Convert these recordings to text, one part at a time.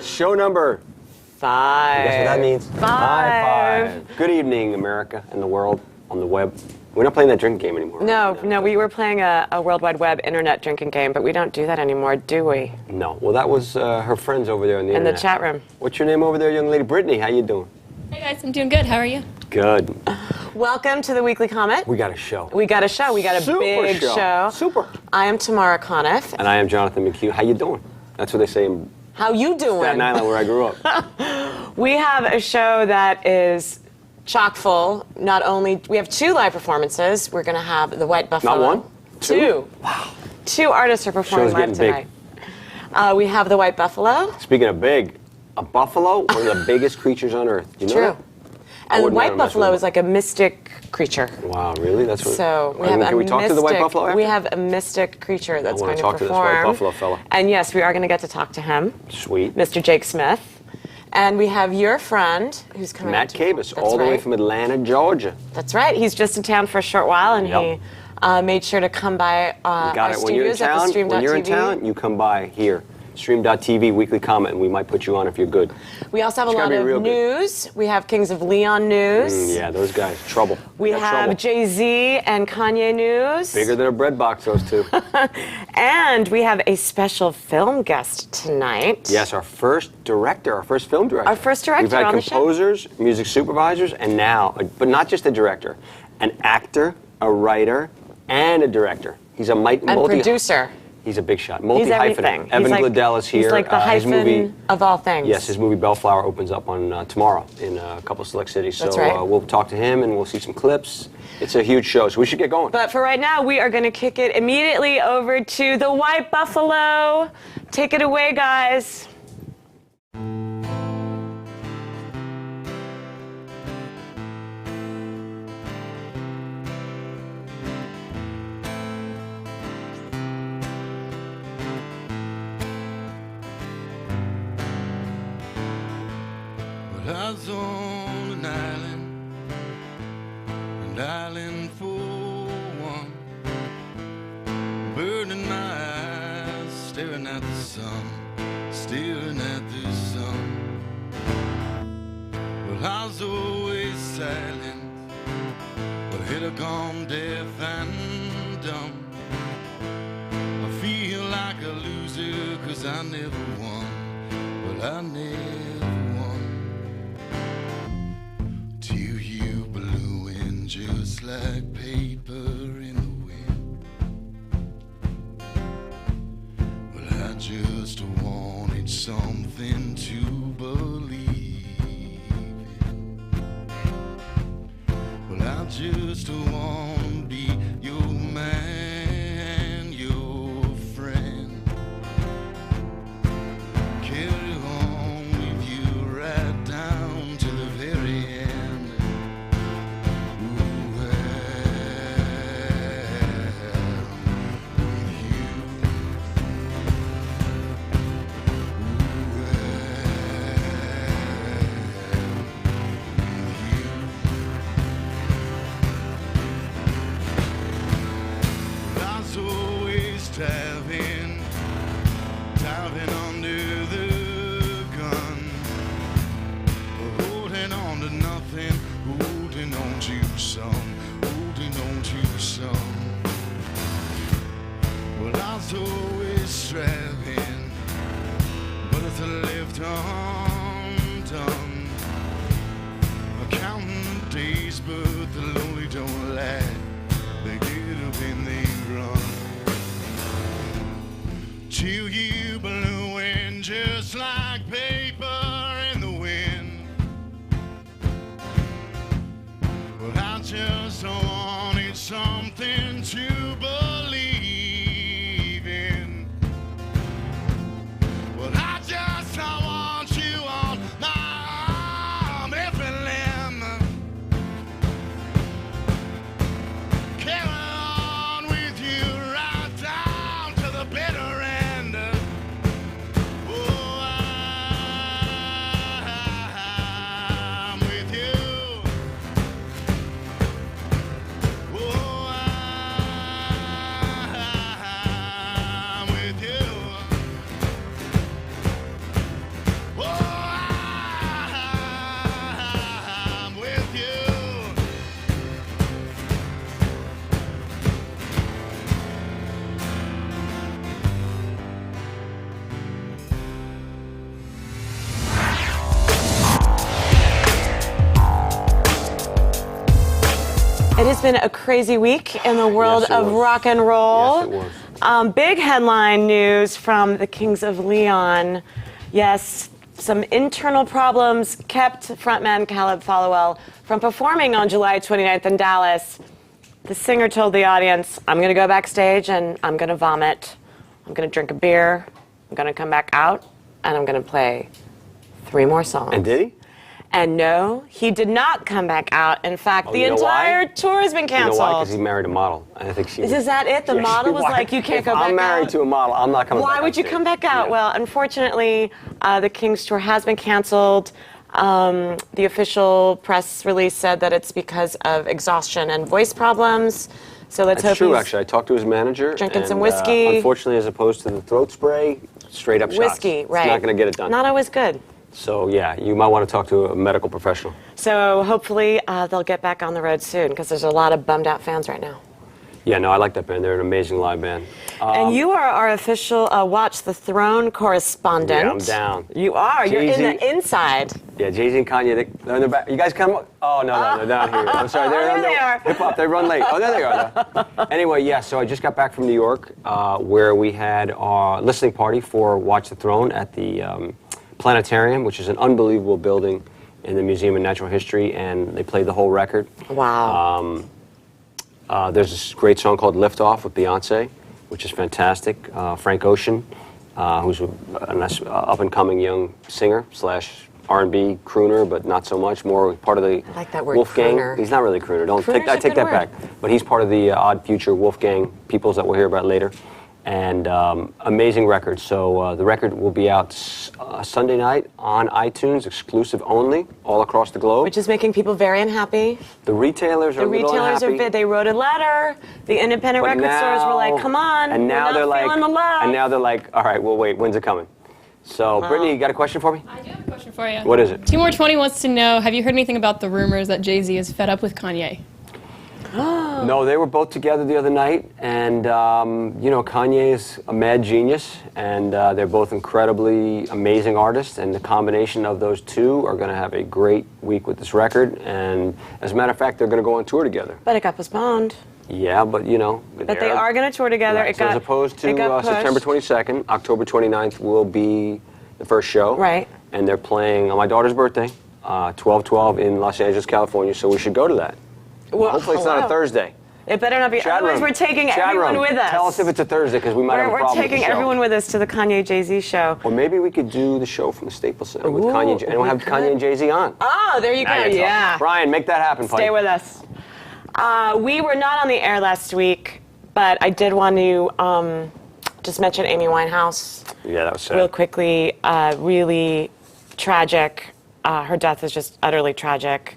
Show number 5. Guess what that means? 5. Good evening, America and the world on the web. We're not playing that drinking game anymore. No, we were playing a World Wide Web internet drinking game, but we don't do that anymore, do we? No. Well, that was her friends over there in the internet. The chat room. What's your name over there, young lady? Brittany, how you doing? Hey guys, I'm doing good. How are you? Good. Welcome to the Weekly Comet. We got a show. We got a show. We got a Super big show. Super. I am Tamara Conniff. And I am Jonathan McHugh. How you doing? That's what they say in How you doing? Staten Island, where I grew up. We have a show that is chock full. Not only we have 2 live performances. We're going to have the White Buffalo. Not one? 2. Wow. 2 artists are performing Show's live getting tonight. We have the White Buffalo. Speaking of big, a buffalo, one of the biggest creatures on earth. You know True. that? And the wouldn't White wanna mess with Buffalo them. is like a mystic creature. Wow, really? That's what. So we I have mean, a can we talk mystic, to the White Buffalo after? We have a mystic creature that's wanna going to talk to this perform. White Buffalo fella. And yes, we are going to get to talk to him, Sweet. Mr. Jake Smith. And we have your friend who's coming. Matt to Kabus, That's all the way right. from Atlanta, Georgia. That's right. He's just in town for a short while, and Yep. he made sure to come by our Got it. When you're in studios at the town, Stream.tv. when you're in town, you come by here. Stream.tv, Weekly Comment, and we might put you on if you're good. We also have a It's lot gotta be of real good. news. We have Kings of Leon news. Yeah, those guys, trouble. We Got have trouble. Jay-Z and Kanye news. Bigger than a bread box, those two. And we have a special film guest tonight. Yes, our first director, our first film director. Our first director We've had on the show. composers, music supervisors, and now, but not just a director, an actor, a writer, and a director. He's a And producer. He's a big shot. He's Multi-hyphenate. everything. Evan He's like, Glodell is here. He's like the his hyphen movie, of all things. Yes, his movie Bellflower opens up on tomorrow in a couple of select cities. That's so right. We'll talk to him and we'll see some clips. It's a huge show, so we should get going. But for right now, we are going to kick it immediately over to the White Buffalo. Take it away, guys. But I was on an island for one, bird in my eyes, staring at the sun, staring at the sun. Well, I was always silent, but hit a gone deaf and dumb. I feel like a loser 'cause I never won, but I never won. Till you blew in just like paper in the wind. Well, I just wanted something to believe in. Well, I just want to be your man, your friend. Carry on with you right down to the very end. Ooh, with you. Ooh, with you. I was always diving under the gun, holding on to nothing, holding on to some, holding on to some. Well, I was always striving, but it's left undone. Counting the days, but the lonely don't lie. They get up and they run. has been a crazy week in the world Yes, it of was. rock and roll. Yes, it was. Big headline news from the Kings of Leon. Yes, some internal problems kept frontman Caleb Followell from performing on July 29th in Dallas. The singer told the audience, I'm going to go backstage and I'm going to vomit. I'm going to drink a beer. I'm going to come back out and I'm going to play 3 more songs. And did he? And no, he did not come back out. In fact, the you know entire why? tour has been You know canceled. why? Because he married a model. And I think she. Is that it? The Yeah, model was why- like, you can't if go back out? I'm married to a model, I'm not coming back Why on would you stage. come back out? Yeah. Well, unfortunately, the Kings tour has been canceled. The official press release said that it's because of exhaustion and voice problems. So let's That's hope true, he's actually. I talked to his manager. drinking some and, whiskey. Unfortunately, as opposed to the throat spray, straight up shots. whiskey, right? It's not going to get it done. Not always good. So, yeah, you might want to talk to a medical professional. So hopefully they'll get back on the road soon because there's a lot of bummed out fans right now. Yeah, no, I like that band. They're an amazing live band. And you are our official Watch the Throne correspondent. Yeah, I'm down. You are. You're in Jay-Z. the inside. Yeah, Jay-Z and Kanye, they're in the back. You guys come? Oh, no, they're down here. I'm sorry. There they are. Hip-hop, they run late. Oh, there they are. Anyway, yeah, so I just got back from New York where we had our listening party for Watch the Throne at the Planetarium, which is an unbelievable building in the Museum of Natural History, and they played the whole record. Wow. There's this great song called Lift Off with Beyonce, which is fantastic. Frank Ocean, who's a nice up-and-coming young singer / R&B crooner, but not so much. More part of the I like that word, Wolfgang. crooner. He's not really a crooner. Crooner's I a take good that back. But he's part of the Odd Future Wolfgang peoples that we'll hear about later. And amazing record. So the record will be out Sunday night on iTunes, exclusive only, all across the globe. Which is making people very unhappy. The retailers are The a little retailers unhappy. are. They wrote a letter. The independent But record stores were like, "Come on, and now we're they're not like, feeling the love." and now they're like, all right, well, wait, when's it coming? So, Brittany, you got a question for me? I do have a question for you. What is it? Timor20 wants to know, have you heard anything about the rumors that Jay-Z is fed up with Kanye? No, they were both together the other night, and you know, Kanye is a mad genius, and they're both incredibly amazing artists, and the combination of those two are going to have a great week with this record, and as a matter of fact, they're going to go on tour together. But it got postponed. Yeah, but you know. But they are going to tour together. Right, It so got, as opposed it to got pushed. September 22nd, October 29th will be the first show. Right. And they're playing on my daughter's birthday, 12/12 in Los Angeles, California, so we should go to that. Well, Hopefully it's not a hello. Thursday. It better not be. Chat Otherwise, room. we're taking Chat everyone room. with us. Tell us if it's a Thursday, because we might have a We're problem taking with the show. everyone with us to the Kanye Jay-Z show. Or maybe we could do the show from the Staples Center with Ooh, Kanye, and we'll we have could. Kanye and Jay-Z on. Oh, there you Now go. you're talking. Yeah. Brian, make that happen, Stay buddy. with us. We were not on the air last week, but I did want to just mention Amy Winehouse Yeah, that was sad. real quickly. Really tragic. Her death is just utterly tragic.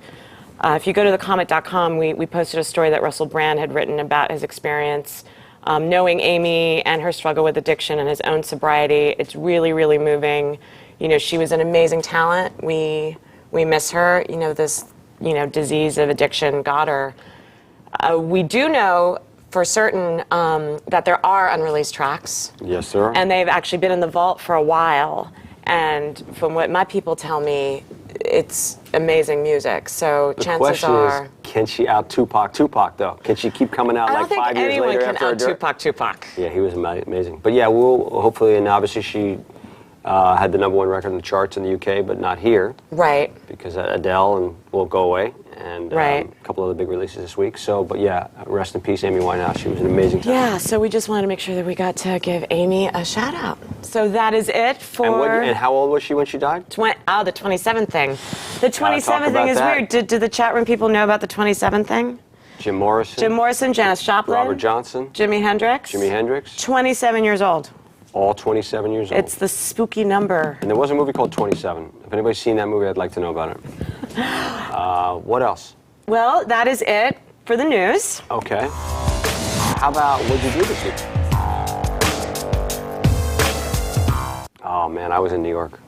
If you go to thecomet.com, we posted a story that Russell Brand had written about his experience knowing Amy and her struggle with addiction and his own sobriety. It's really, really moving. You know, she was an amazing talent. We miss her. You know, this, disease of addiction got her. We do know for certain that there are unreleased tracks. Yes, sir. And they've actually been in the vault for a while. And from what my people tell me, it's amazing music. So The chances question are... is, can she out Tupac though? Can she keep coming out I don't like think 5 years anyone later can after her out Tupac. Yeah, he was amazing. But yeah, we'll hopefully, and obviously she had the #1 record in the charts in the UK, but not here. Right. Because Adele and will go away, and Right. a couple other big releases this week. So, but yeah, rest in peace, Amy Winehouse. She was an amazing talent. Yeah, so we just wanted to make sure that we got to give Amy a shout out. So that is it for... And how old was she when she died? the 27 thing. The 27 thing about is that. weird. Did the chat room people know about the 27 thing? Jim Morrison. Jim Morrison, Janis Joplin, Robert Johnson. Jimi Hendrix. 27 years old. All 27 years old. It's the spooky number. And there was a movie called 27. If anybody's seen that movie, I'd like to know about it. What else? Well, that is it for the news. Okay. How about what did you do this week? Oh man, I was in New York.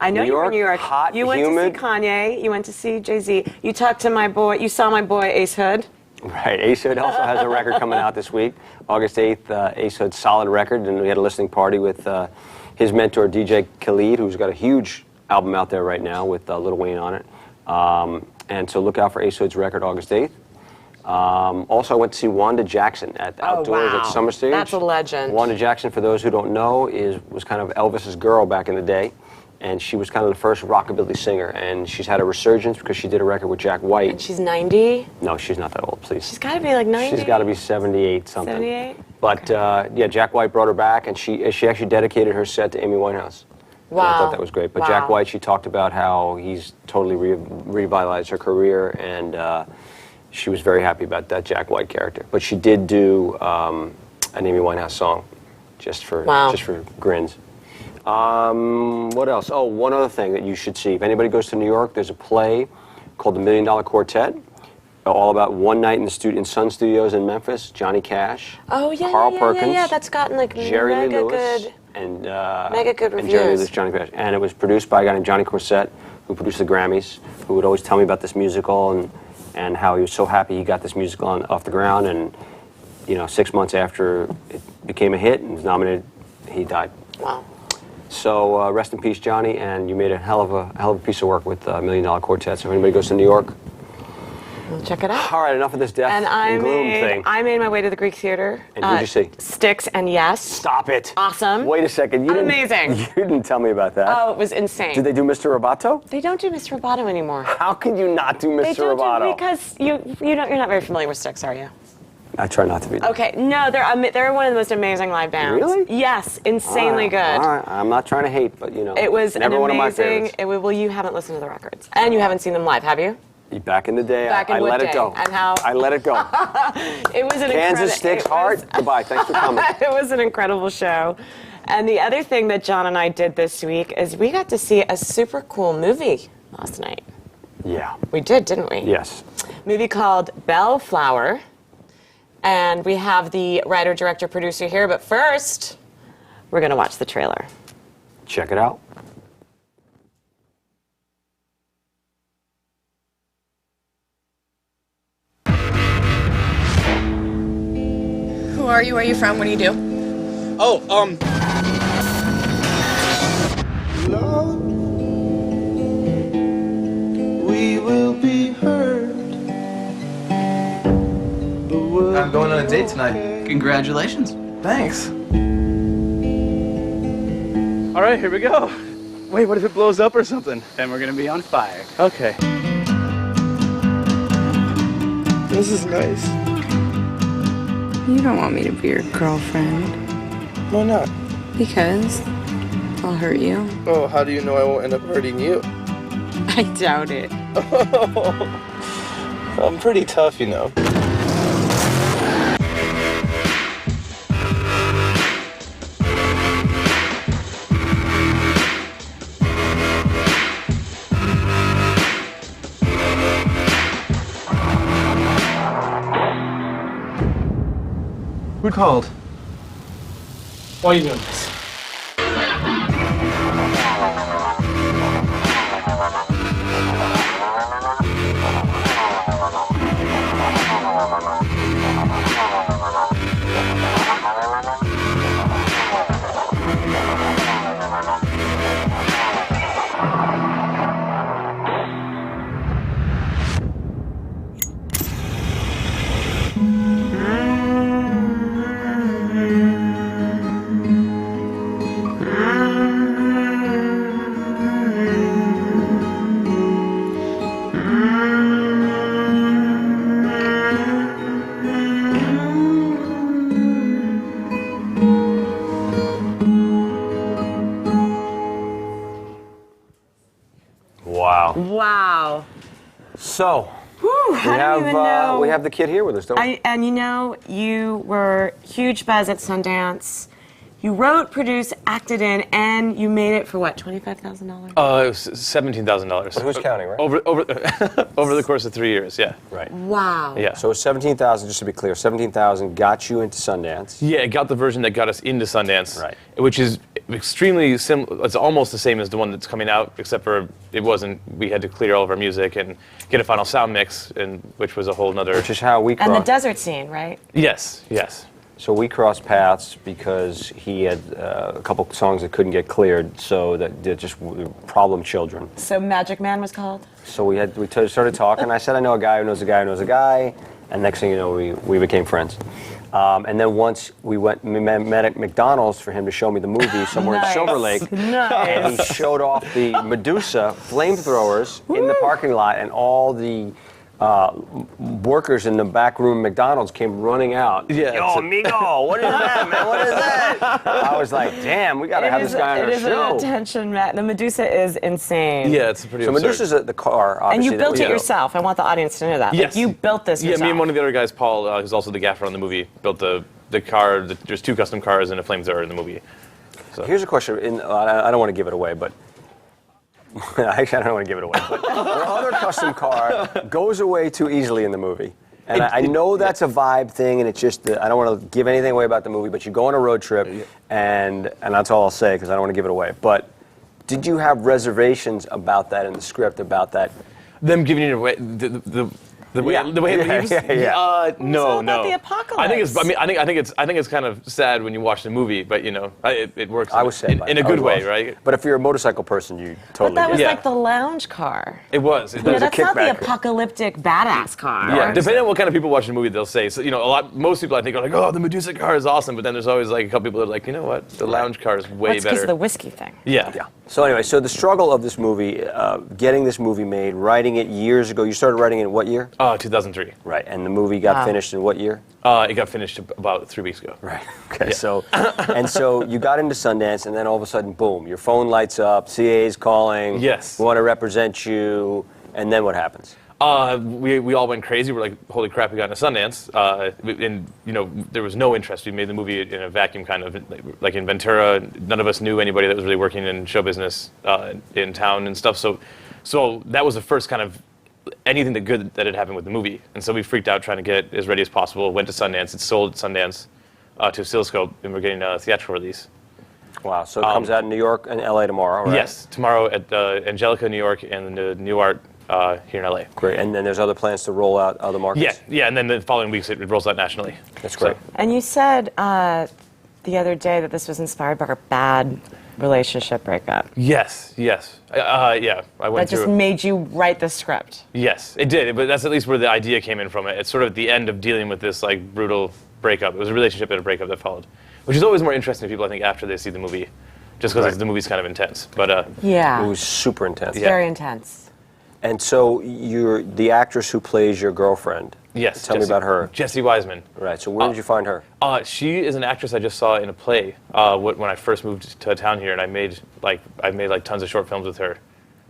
I know New you were in York, New York. hot, you went humid. to see Kanye. You went to see Jay-Z. You talked to my boy. You saw my boy Ace Hood. Right. Ace Hood also has a record coming out this week, August 8th. Ace Hood's solid record, and we had a listening party with his mentor DJ Khaled, who's got a huge album out there right now with Lil Wayne on it. And so look out for Ace Hood's record August 8th. Also, I went to see Wanda Jackson at Outdoors at Summer Stage. That's a legend. Wanda Jackson, for those who don't know, was kind of Elvis's girl back in the day. And she was kind of the first rockabilly singer. And she's had a resurgence because she did a record with Jack White. And she's 90? No, she's not that old, please. She's got to be like 90? She's got to be 78 something. 78? But yeah, Jack White brought her back, and she actually dedicated her set to Amy Winehouse. Wow. And I thought that was great. But Jack White, she talked about how he's totally revitalized her career, and she was very happy about that Jack White character. But she did do an Amy Winehouse song, just for grins. What else? Oh, one other thing that you should see. If anybody goes to New York, there's a play called The $1 Million Quartet, all about one night in Sun Studios in Memphis. Johnny Cash, Carl Perkins, yeah, that's gotten like Jerry Lee mega Lewis, good, and mega good reviews. And Jerry Lee Lewis, Johnny Cash, and it was produced by a guy named Johnny Corset, who produced the Grammys, who would always tell me about this musical and how he was so happy he got this musical off the ground, and 6 months after it became a hit and was nominated, he died. Wow. So rest in peace, Johnny, and you made a hell of a piece of work with $1 Million Quartet. So if anybody goes to New York, we'll check it out. All right, enough of this death and gloom thing. I made my way to the Greek Theater. And who'd you see? Styx and Yes. Stop it. Awesome. Wait a second. Amazing. You didn't tell me about that. Oh, it was insane. Did they do Mr. Roboto? They don't do Mr. Roboto anymore. How can you not do Mr. They don't Roboto? because you're not very familiar with Styx, are you? I try not to be. Okay, no, they're one of the most amazing live bands. Really? Yes, insanely good. All right, I'm not trying to hate, but it was never an one of my amazing. favorites. Well, you haven't listened to the records, and you haven't seen them live, have you? Back in the day, Back in I what let day? it go. And how? I let it go. It was an Kansas Styx Heart. Goodbye. Thanks for coming. It was an incredible show. And the other thing that John and I did this week is we got to see a super cool movie last night. Yeah. We did, didn't we? Yes. Movie called Bellflower. And we have the writer, director, producer here. But first, we're going to watch the trailer. Check it out. Who are you? Where are you from? What do you do? Oh, Lord, we will be heard. I'm going on a date tonight. Congratulations. Thanks. All right, here we go. Wait, what if it blows up or something? Then we're gonna be on fire. Okay. This is nice. You don't want me to be your girlfriend. Why not? Because I'll hurt you. Oh, how do you know I won't end up hurting you? I doubt it. I'm pretty tough, you know. Who called? Why are you doing this? Wow. Wow. So, I don't even know. we have the kid here with us, don't we? And you were huge buzz at Sundance. You wrote, produced, acted in, and you made it for what, $25,000? It was $17,000. But who's counting, right? Over over the course of 3 years, yeah. Right. Wow. Yeah. So it's 17,000, just to be clear, 17,000 got you into Sundance. Yeah, it got the version that got us into Sundance, Right. which is extremely similar. It's almost the same as the one that's coming out, except for it wasn't. We had to clear all of our music and get a final sound mix, and which was a whole nother. Which is how we And the crossed. desert scene, right? Yes, yes. So we crossed paths because he had a couple songs that couldn't get cleared, so that they're just problem children. So Magic Man was called? So we started talking. I said, I know a guy who knows a guy who knows a guy. And next thing you know, we became friends. And then once we met at McDonald's for him to show me the movie somewhere in Silver Lake. And he showed off the Medusa flamethrowers in the parking lot, and all the workers in the back room McDonald's came running out. Yeah, Yo, amigo, what is that, man? What is that? I was like, damn, we got to have this guy on our It is show. an attention, Matt. The Medusa is insane. Yeah, it's pretty So absurd. Medusa's the car, obviously. And you that built we it know. yourself. I want the audience to know that. Yes. Like, you built this yourself. Yeah, me and one of the other guys, Paul, who's also the gaffer on the movie, built the car. There's 2 custom cars and a flamethrower in the movie. So. Here's a question. I don't want to give it away, but actually, I don't want to give it away. But the other custom car goes away too easily in the movie. And I know that's a vibe thing, and it's just I don't want to give anything away about the movie. But you go on a road trip, and that's all I'll say because I don't want to give it away. But did you have reservations about that in the script? About that? Them giving it away. The way it leaves? No. about the apocalypse? I think it's kind of sad when you watch the movie, but you know, it works. I was sad in a good way, right? But if you're a motorcycle person, you totally. But that was get it. like the lounge car. It was. You know, was a that's not the kickback. apocalyptic badass car. Yeah, depending on what kind of people watch the movie, they'll say. So, you know, most people I think are like, "Oh, the Medusa car is awesome," but then there's always like a couple people that are like, "You know what? The lounge car is way That's because better." of the whiskey thing. Yeah. So anyway, so the struggle of this movie, getting this movie made, writing it years ago. You started writing it in what year? 2003. Right, and the movie got finished in what year? It got finished about 3 weeks ago. Right. Okay. So you got into Sundance, and then all of a sudden, boom! Your phone lights up. CA's calling. Yes. We want to represent you. And then what happens? We all went crazy. We're like, holy crap, we got into Sundance. And, you know, there was no interest. We made the movie in a vacuum, kind of, like in Ventura. None of us knew anybody that was really working in show business in town and stuff. So that was the first kind of anything good that had happened with the movie. And so we freaked out trying to get it as ready as possible. Went to Sundance. It's sold at Sundance to Oscilloscope, and we're getting a theatrical release. Wow. So it comes out in New York and LA tomorrow, right? Yes, tomorrow at Angelica, New York, and the New Art here in LA. Great. And then there's other plans to roll out other markets? Yeah, and then the following weeks it rolls out nationally. That's great. And you said the other day that this was inspired by our bad relationship breakup. Yes. Yeah, I went That just through. made you write the script. Yes, it did. But that's at least where the idea came in from. It's sort of at the end of dealing with this like brutal breakup. It was a relationship and a breakup that followed, which is always more interesting to people, I think, after they see the movie, just because the movie's kind of intense. But Yeah. It was super intense. Very intense. And so you're the actress who plays your girlfriend. yes, Tell me about her. Jessie Wiseman. Right. So where did you find her? She is an actress I just saw in a play when I first moved to town here, and I made like tons of short films with her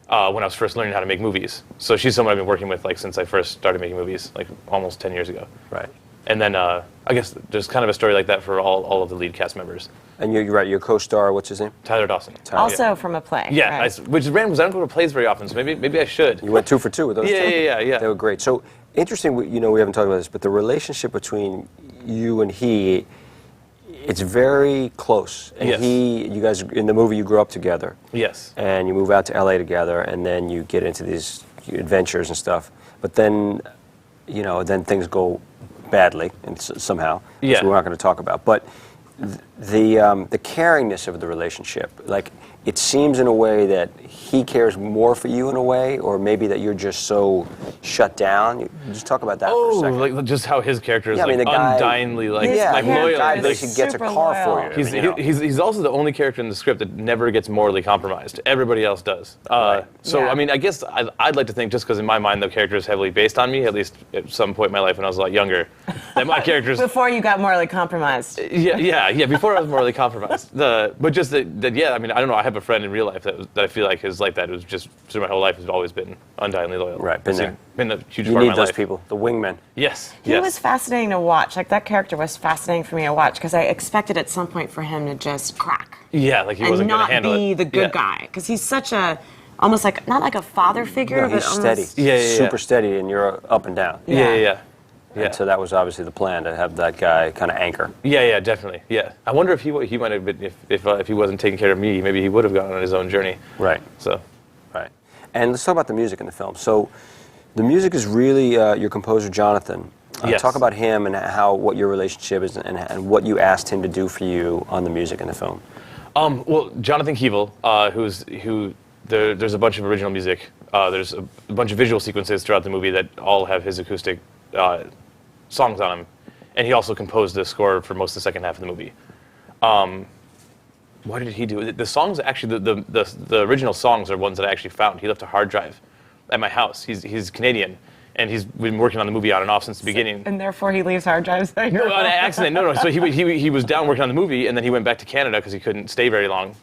when I was first learning how to make movies. So she's someone I've been working with like since I first started making movies, like almost 10 years ago. Right. And then I guess there's kind of a story like that for all of the lead cast members. And you're right. Your co-star, what's his name? Tyler Dawson. Also from a play. Yeah, right? which is random because I don't go to plays very often, so maybe I should. You went 2 for 2 with those two. Yeah. They were great. So interesting. We haven't talked about this, but the relationship between you and he, it's very close. And Yes. you guys in the movie, you grew up together. Yes. And you move out to LA together, and then you get into these adventures and stuff. But then, then things go badly, and somehow, Yeah. which we're not going to talk about. But the caringness of the relationship, like it seems in a way that he cares more for you in a way, or maybe that you're just so shut down. You just talk about that for a second. Like just how his character is Yeah, I mean, like the guy- undyingly like Yeah, like yeah, loyal. guy Like, basically gets a super car loyal. for you. he's also the only character in the script that never gets morally compromised. Everybody else does. So Yeah. I mean, I guess I'd like to think, just because in my mind the character is heavily based on me, at least at some point in my life when I was a lot younger, that my character's Before you got morally compromised. yeah. Before I was morally compromised. But just that yeah. I mean, I don't know. I have a friend in real life that I feel like is like that. It was just through my whole life has always been undyingly loyal. Right, been there. Been a huge You part need of my those life. people, the wingmen. Yes. He yes. was fascinating to watch. Like, that character was fascinating for me to watch because I expected at some point for him to just crack. Yeah, like he and wasn't going not to handle be it. the good Yeah. guy. Because he's such a, almost like, not like a father figure, No, but he's almost. steady. Yeah. Super steady, and you're up and down. Yeah. And so that was obviously the plan, to have that guy kind of anchor. Yeah, definitely. Yeah, I wonder if he might have been if he wasn't taking care of me, maybe he would have gone on his own journey. Right. So, Right. And let's talk about the music in the film. So the music is really your composer, Jonathan. Yes. Talk about him and what your relationship is and what you asked him to do for you on the music in the film. well, Jonathan Keeble, there's a bunch of original music. There's a bunch of visual sequences throughout the movie that all have his acoustic songs on him, and he also composed the score for most of the second half of the movie. What did he do? The songs, actually, the original songs are ones that I actually found. He left a hard drive at my house. He's Canadian, and he's been working on the movie on and off since the beginning. And therefore he leaves hard drives there? No, on accident. No. So he was down working on the movie, and then he went back to Canada because he couldn't stay very long,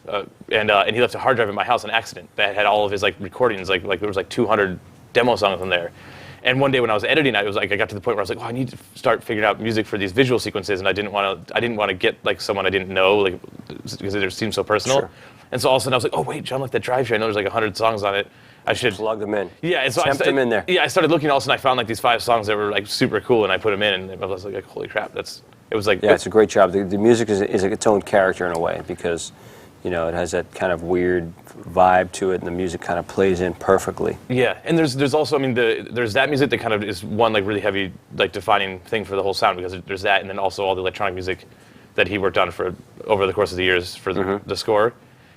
and he left a hard drive at my house on accident that had all of his like recordings. Like there was like 200 demo songs on there. And one day when I was editing, I got to the point where I was like, I need to start figuring out music for these visual sequences, and I didn't want to get like someone I didn't know, like because it seemed so personal. Sure. And so all of a sudden I was like, oh wait, John left that drive here. I know there's like 100 songs on it. I should plug them in. Yeah, and so tempt them in there. Yeah, I started looking. All of a sudden I found like these 5 songs that were like super cool, and I put them in, and I was like, holy crap, it was like. Yeah, it's a great job. The music is its own character in a way because, it has that kind of weird vibe to it, and the music kind of plays in perfectly. Yeah, and there's also, there's that music that kind of is one like really heavy, like defining thing for the whole sound, because there's that, and then also all the electronic music that he worked on for over the course of the years for the score,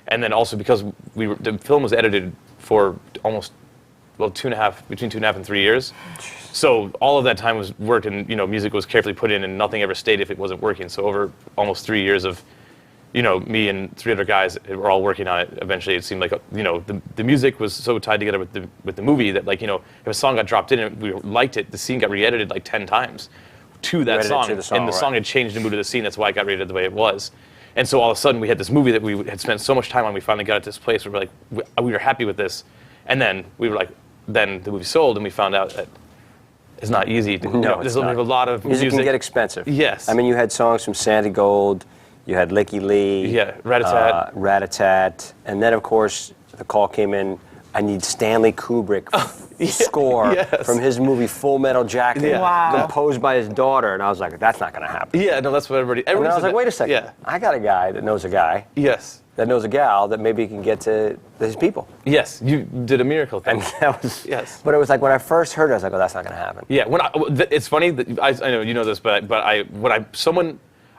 and then also because the film was edited for almost between 2.5 and 3 years. So all of that time was worked, and music was carefully put in, and nothing ever stayed if it wasn't working. So over almost 3 years of me and 3 other guys were all working on it. Eventually, it seemed like the music was so tied together with the movie that if a song got dropped in and we liked it, the scene got re-edited like 10 times to that song, and the song had changed the mood of the scene. That's why it got re-edited the way it was. And so all of a sudden, we had this movie that we had spent so much time on. We finally got at this place where we were happy with this, and then we were like, then the movie sold, and we found out that it's not easy. There's a lot of music can get expensive. Yes. You had songs from Sandy Gold. You had Licky Lee. Yeah, Rat-a-Tat. Rat-a-Tat. And then, of course, the call came in, I need Stanley Kubrick score from his movie Full Metal Jacket, composed by his daughter. And I was like, that's not going to happen. Yeah, no, that's what everybody and then I was like, wait a second. Yeah. I got a guy that knows a guy. Yes. That knows a gal that maybe can get to his people. Yes, you did a miracle thing. And that was, but it was like when I first heard it, I was like, oh, that's not going to happen. Yeah, it's funny that I know you know this, but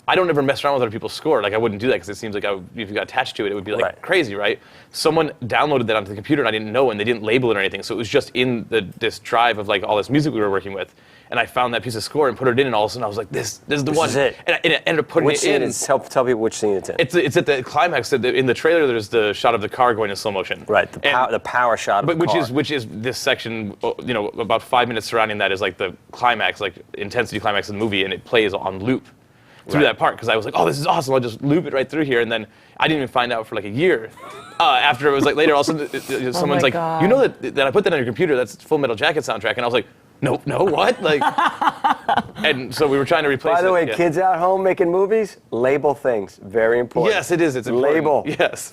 I don't ever mess around with other people's score. Like I wouldn't do that because it seems like if you got attached to it, it would be like crazy, right? Someone downloaded that onto the computer and I didn't know, and they didn't label it or anything. So it was just in this drive of like all this music we were working with. And I found that piece of score and put it in, and all of a sudden I was like, this is the one. This is it. And it ended up putting which it in. Tell people which scene it's in. It's at the climax. In the trailer, there's the shot of the car going in slow motion. Right, the power shot of the car. Which is this section, about 5 minutes surrounding that is like the climax, like intensity climax of the movie, and it plays on loop through that part, because I was like, oh, this is awesome, I'll just loop it right through here, and then I didn't even find out for like a year. After it was like later, also someone's like, you know that I put that on your computer, that's Full Metal Jacket soundtrack, and I was like, no, what? Like, and so we were trying to replace it. By the way, kids out home making movies, label things, very important. Yes, it is, it's important. Label. Yes.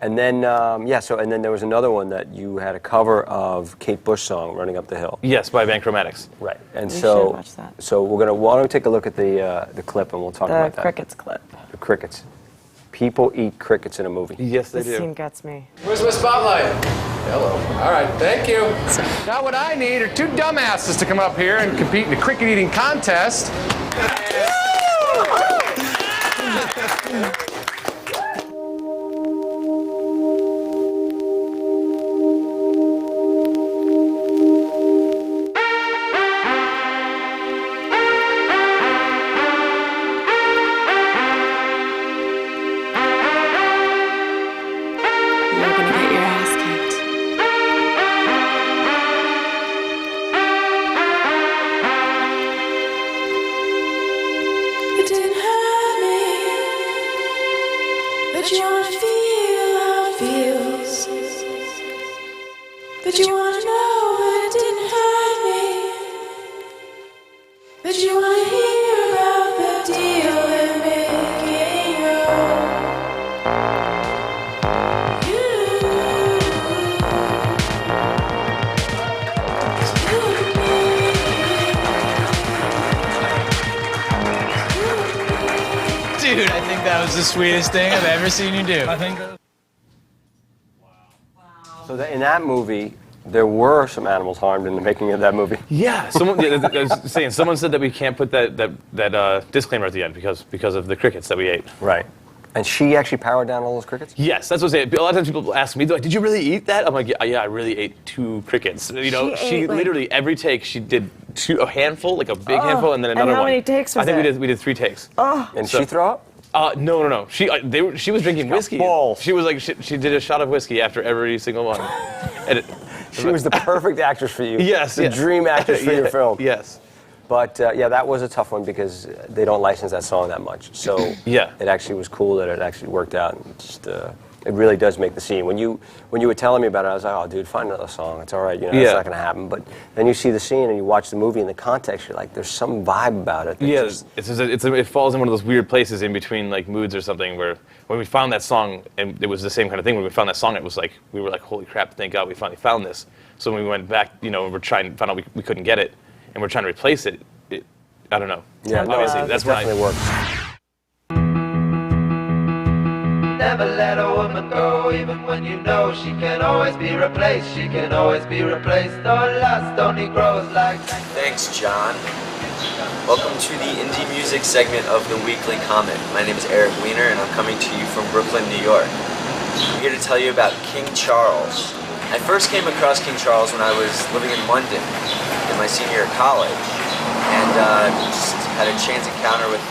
And then, and then there was another one that you had a cover of Kate Bush song, Running Up the Hill. Yes, by Van Chromatics. Right. And We should watch that. So why don't we take a look at the clip and we'll talk about that. The crickets clip. The crickets. People eat crickets in a movie. Yes, they This do. scene gets me. Where's my spotlight? Hello. All right, thank you. Now what I need are 2 dumbasses to come up here and compete in a cricket eating contest. You're gonna get your ass kicked. It didn't hurt me, but you wanna feel how it feels. But you wanna know it didn't hurt me, but you wanna hear about the deal they're making. Dude, I think that was the sweetest thing I've ever seen you do. I think So in that movie, there were some animals harmed in the making of that movie. Yeah, I was saying, someone said that we can't put that disclaimer at the end because of the crickets that we ate. Right. And she actually powered down all those crickets? Yes, that's what I'm saying. A lot of times people ask me, they're like, did you really eat that? I'm like, yeah, I really ate 2 crickets. You know, She ate, like- literally every take she did a handful, like a big handful, and then another one. how many takes was I think it? we did 3 takes. And she throw up? No. She was drinking whiskey. balls. She was like, she did a shot of whiskey after every single one. And She was the perfect actress for you. Yes, The yes. dream actress for your film. Yes. But yeah, that was a tough one because they don't license that song that much. So Yeah. it actually was cool that it actually worked out. And just, it really does make the scene. When you were telling me about it, I was like, oh, dude, find another song. It's all right. You know, it's not going to happen. But then you see the scene and you watch the movie in the context. You're like, there's some vibe about it. Yeah, it falls in one of those weird places in between like moods or something where when we found that song, and it was the same kind of thing. When we found that song, it was like, we were like, holy crap, thank God we finally found this. So when we went back, you know, found out we couldn't get it, and we're trying to replace it, I don't know. Yeah, obviously, no, that's it when definitely works. Never let a woman go, even when you know she can always be replaced. She can always be replaced or lost, only grows like. Thanks, John. Welcome to the indie music segment of the Weekly Comet. My name is Eric Weiner, and I'm coming to you from Brooklyn, New York. I'm here to tell you about King Charles. I first came across King Charles when I was living in London in my senior year of college, and just had a chance encounter with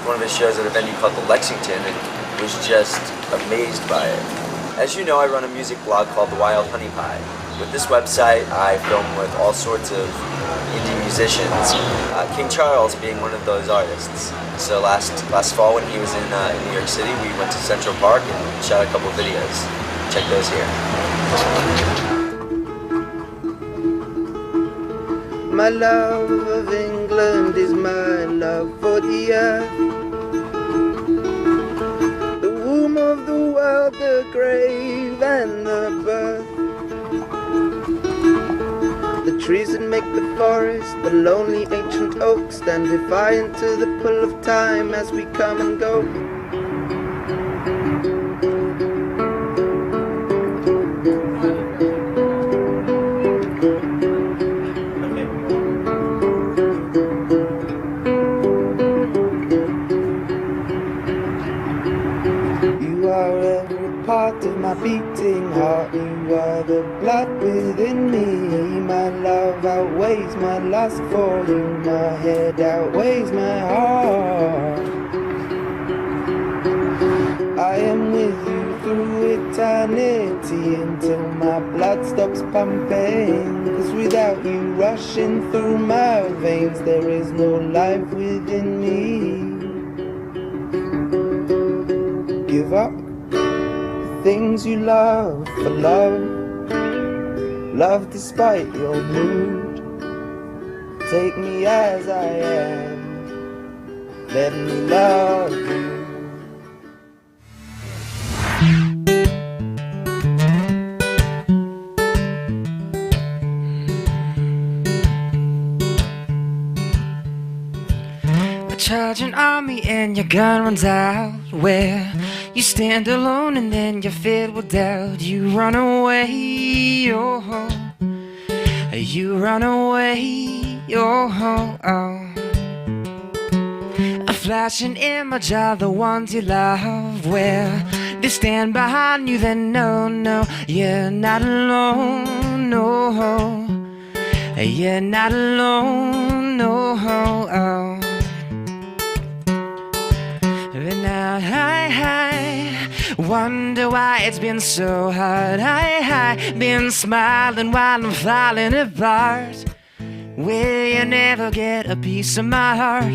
one of his shows at a venue called the Lexington, and was just amazed by it. As you know, I run a music blog called The Wild Honey Pie. With this website, I film with all sorts of indie musicians, King Charles being one of those artists. So last fall when he was in New York City, we went to Central Park and shot a couple videos. Check those here. My love of England is my love for the earth. The womb of the world, the grave and the birth. The trees that make the forest, the lonely ancient oaks, stand defiant to the pull of time as we come and go. Part of my beating heart, you are the blood within me. My love outweighs my lust for you, my head outweighs my heart. I am with you through eternity until my blood stops pumping. 'Cause without you rushing through my veins, there is no life within me. Give up things you love for love, love despite your mood. Take me as I am, let me love you. Charge an army and your gun runs out, where you stand alone and then you're filled with doubt. You run away, oh, you run away, oh. A flashing image of the ones you love, where they stand behind you, then no, you're not alone, no, you're not alone, no. And now I wonder why it's been so hard. I been smiling while I'm falling apart. Will you never get a piece of my heart?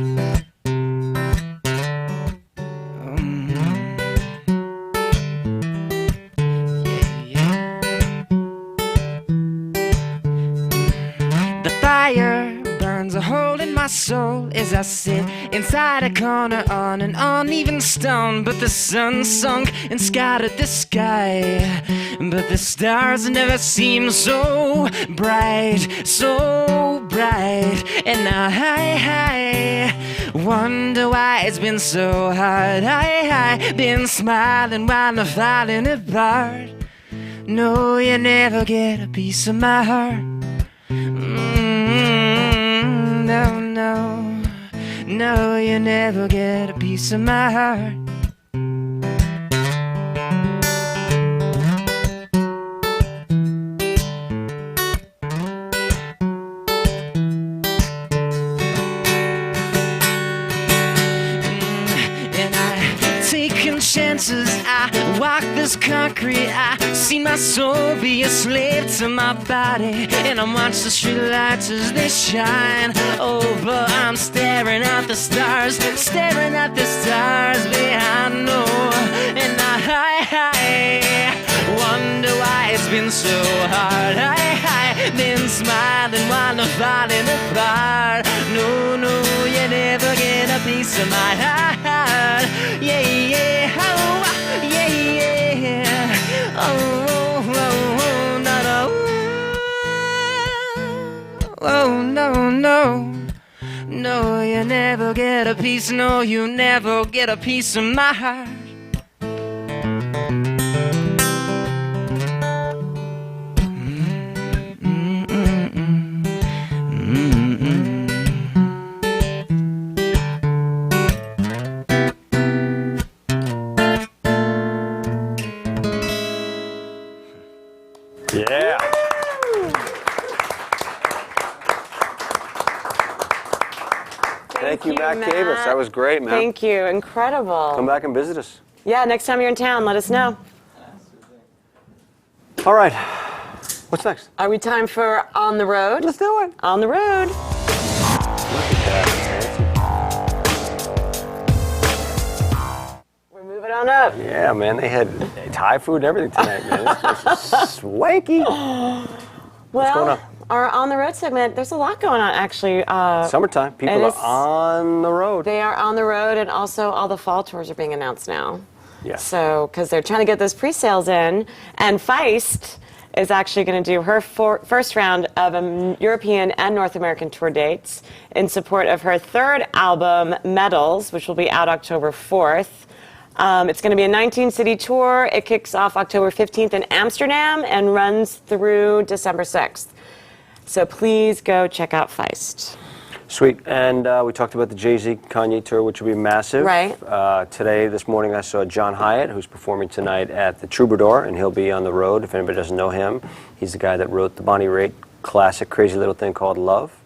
The fire burns a hole in my soul as I sit inside a corner on an uneven stone. But the sun sunk and scattered the sky, but the stars never seem so bright, so bright. And now I wonder why it's been so hard. I been smiling while I'm falling apart. No, you never get a piece of my heart. No, you never get a piece of my heart. as concrete. I see my soul be a slave to my body, and I watch the street lights as they shine. Oh, but I'm staring at the stars, staring at the stars behind. No, and I wonder why it's been so hard. I've been smiling while I'm falling apart. No, no, you never get a piece of my heart. Yeah, yeah, oh, yeah, yeah. Oh, oh, oh, no, no. Oh, no, no. No, you never get a piece. No, you never get a piece of my heart. Yeah. Thank you, Matt Kabus. That was great, man. Thank you. Incredible. Come back and visit us. Yeah, next time you're in town, let us know. All right. What's next? Are we time for On the Road? Let's do it. On the Road. We're moving on up. Yeah, man. They had Thai food and everything tonight, man. This place is swanky. What's going on? Our On the Road segment, there's a lot going on, actually. Summertime. People are on the road. They are on the road, and also all the fall tours are being announced now. Yeah. So, because they're trying to get those pre-sales in, and Feist is actually going to do her first round of European and North American tour dates in support of her third album, Medals, which will be out October 4th. It's going to be a 19-city tour. It kicks off October 15th in Amsterdam and runs through December 6th. So please go check out Feist. Sweet. And we talked about the Jay-Z Kanye tour, which will be massive. Right. This morning, I saw John Hyatt, who's performing tonight at the Troubadour, and he'll be on the road. If anybody doesn't know him, he's the guy that wrote the Bonnie Raitt classic Crazy Little Thing Called Love.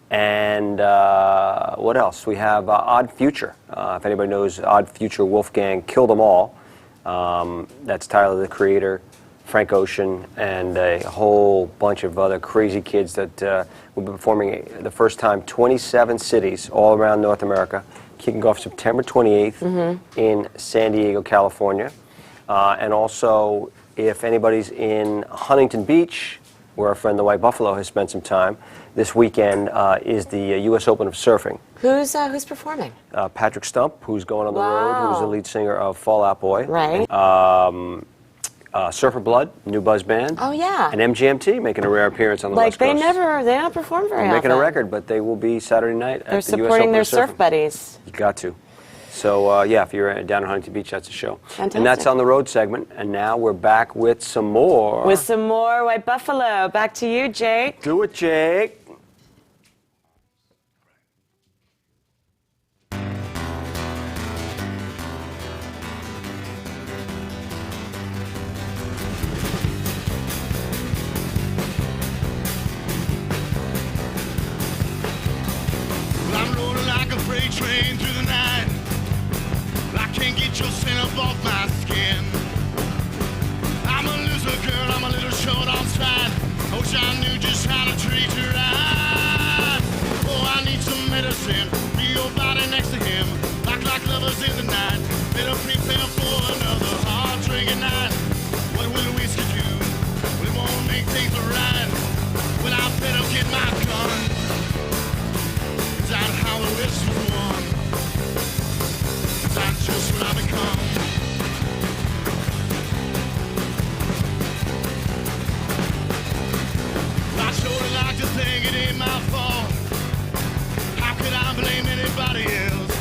And what else? We have Odd Future. If anybody knows Odd Future, Wolfgang Killed Them All. That's Tyler, the Creator, Frank Ocean, and a whole bunch of other crazy kids that will be performing the first time 27 cities all around North America, kicking off September 28th in San Diego, California. And also, if anybody's in Huntington Beach, where our friend the White Buffalo has spent some time, this weekend is the U.S. Open of Surfing. Who's performing? Patrick Stump, who's going on the road, who's the lead singer of Fall Out Boy. Right. Surfer Blood, new buzz band. Oh, yeah. And MGMT making a rare appearance on the West Coast. They don't perform very often. They're making a record, but they will be Saturday night at the U.S. Open. They're supporting their surf buddies. You got to. So, if you're down in Huntington Beach, that's a show. Fantastic. And that's on the road segment. And now we're back with some more. With some more White Buffalo. Back to you, Jake. Do it, Jake. Train through the night, I can't get your scent up off my skin. I'm a loser girl, I'm a little short on stride. I wish I knew just how to treat you right. Oh, I need some medicine, feel your body next to him, like lovers in the night. Better prepare for another hard drinking night. What will whiskey do? Well, it won't make things right. Well, I better get my gun. Is that how the wish was won? Is that just what I become? I sure like to think it ain't my fault. How could I blame anybody else?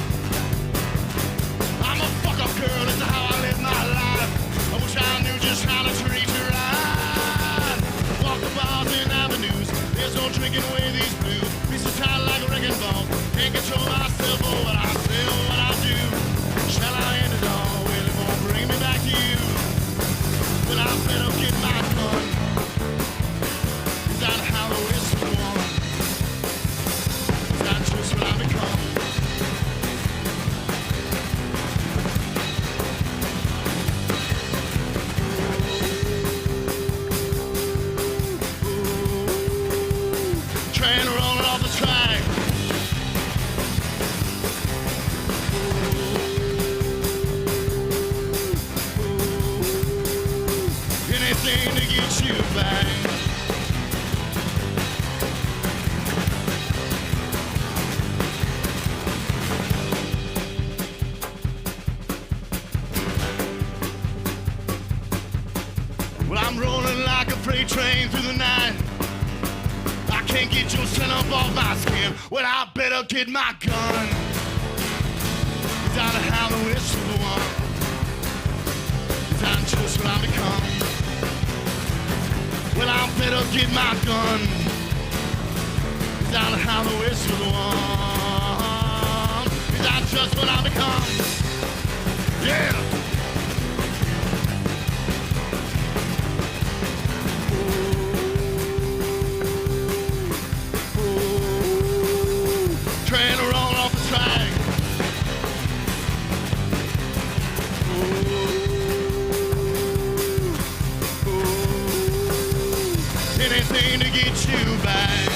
I'm a fuck-up girl, it's how I live my life. I wish I knew just how to treat you right. Walk the bars and avenues, there's no drinking away these blues. Be so tight like a wrecking ball. Can't control myself or what I say or what I do. Shall I end it all? Well, it won't bring me back to you. Well, I better get my gun. Is that how the whistle won? Is that just what I become? freight train through the night. I can't get your scent up off my skin. Well, I better get my gun. Cause I know how to wish for the one. Cause I'm just what I become. Well, I better get my gun. Cause I know how to wish for the one. Cause I'm just what I become. Yeah. Train to roll off the track. Anything to get you back.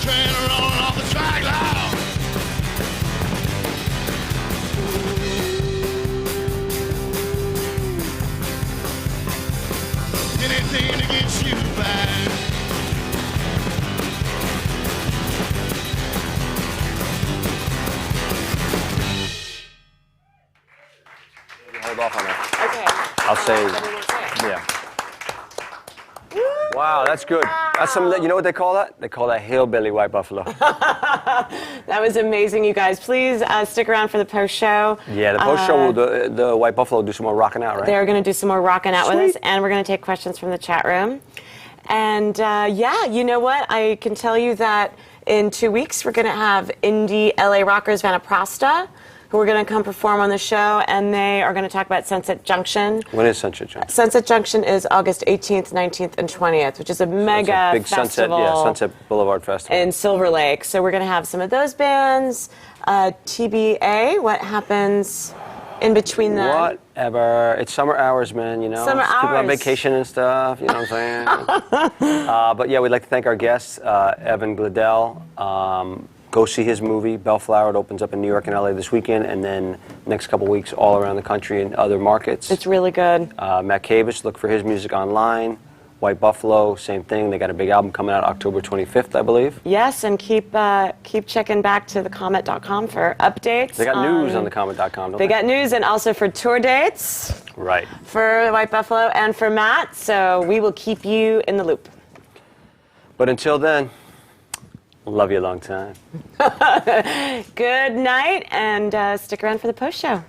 Train to roll off the track loud. Anything to get you back. Hold off on that. Okay. I'll say, Everyone say it. yeah. Wow, that's good. That's some. You know what they call that? They call that hillbilly white buffalo. That was amazing, you guys. Please stick around for the post show. Yeah, the post show will the white buffalo do some more rocking out, right? They're going to do some more rocking out with us, Sweet. and we're going to take questions from the chat room. And yeah, you know what? I can tell you that in 2 weeks we're going to have indie LA rockers Vanaprasta, who are going to come perform on the show, and they are going to talk about Sunset Junction. When is Sunset Junction? Sunset Junction is August 18th, 19th, and 20th, which is a mega big festival. Sunset Boulevard Festival. In Silver Lake. So we're going to have some of those bands. TBA, what happens in between them? Whatever. It's summer hours, man, you know? Summer People on hours. vacation and stuff, you know what I'm saying? But yeah, we'd like to thank our guests, Evan Glodell. Go see his movie, Bellflower. It opens up in New York and LA this weekend, and then next couple weeks all around the country in other markets. It's really good. Matt Kabus, look for his music online. White Buffalo, same thing. They got a big album coming out October 25th, I believe. Yes, and keep checking back to thecomet.com for updates. They got news on thecomet.com, don't they? They got news and also for tour dates. Right. For White Buffalo and for Matt. So we will keep you in the loop. But until then, love you a long time. Good night, and stick around for the post show.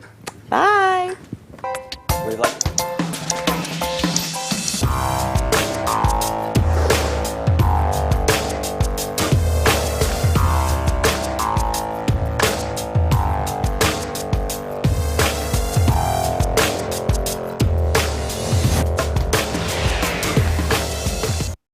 Bye. What do you like?